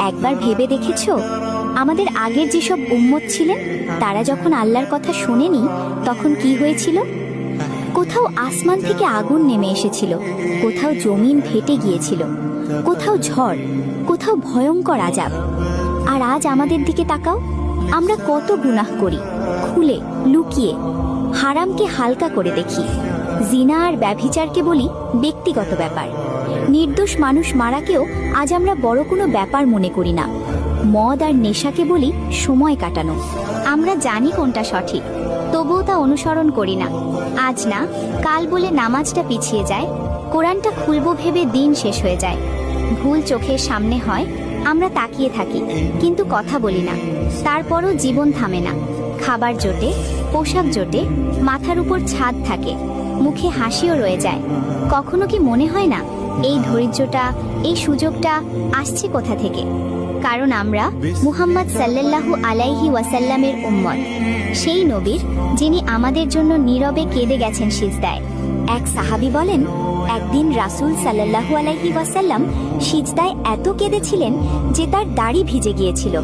একবার ভেবে দেখেছো, আমাদের আগের যেসব উম্মত ছিলেন তারা যখন আল্লাহর কথা শোনেনি তখন কি হয়েছিল? কোথাও আসমান থেকে আগুন নেমে এসেছিল, কোথাও জমিন ফেটে গিয়েছিল, কোথাও ঝড়, কোথাও ভয়ঙ্কর আযাব। আর আজ আমাদের দিকে তাকাও, আমরা কত গুনাহ করি, খুলে লুকিয়ে। হারামকে হালকা করে দেখি, জিনা আর ব্যভিচারকে বলি ব্যক্তিগত ব্যাপার। নির্দোষ মানুষ মারাকেও আজ আমরা বড় কোনো ব্যাপার মনে করি না। মদ আর নেশাকে বলি সময় কাটানো। আমরা জানি কোনটা সঠিক, তবুও তা অনুসরণ করি না। আজ না কাল বলে নামাজটা পিছিয়ে যায়, কোরআনটা খুলব ভেবে দিন শেষ হয়ে যায়। ভুল চোখের সামনে হয়, আমরা তাকিয়ে থাকি কিন্তু কথা বলি না। তারপরও জীবন থামে না। খাবার জোটে, পোশাক জোটে, মাথার উপর ছাদ থাকে, মুখে হাসিও রয়ে যায়। কখনো কি মনে হয় না এই ধৈর্যটা, এই সুযোগটা আসছে কোথা থেকে? কারণ আমরা মুহাম্মদ সাল্লাল্লাহু আলাইহি ওয়াসাল্লামের উম্মত, সেই নবীর যিনি আমাদের জন্য নীরবে কেঁদে গেছেন সিজদায়। এক সাহাবী বলেন, একদিন রাসূল সাল্লাল্লাহু আলাইহি ওয়াসাল্লাম সিজদায় এত কেঁদেছিলেন যে তার দাড়ি ভিজে গিয়েছিল।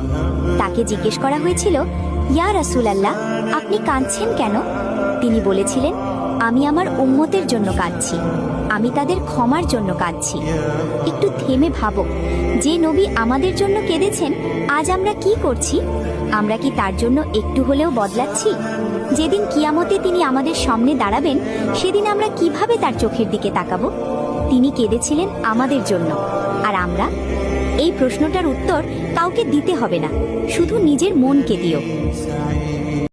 তাকে জিজ্ঞেস করা হয়েছিল, ইয়া রাসূলুল্লাহ, আপনি কাঁদছেন কেন? তিনি বলেছিলেন, আমি আমার উম্মতের জন্য কাঁদছি, আমি তাদের ক্ষমার জন্য কাঁদছি। একটু থেমে ভাবো, যে নবী আমাদের জন্য কেঁদেছেন, আজ আমরা কি করছি? আমরা কি তার জন্য একটু হলেও বদলাচ্ছি? যেদিন কিয়ামতে তিনি আমাদের সামনে দাঁড়াবেন, সেদিন আমরা কিভাবে তার চোখের দিকে তাকাবো? তিনি কেঁদেছিলেন আমাদের জন্য, আর আমরা? এই প্রশ্নটার উত্তর কাউকে দিতে হবে না, শুধু নিজের মনকে দিও।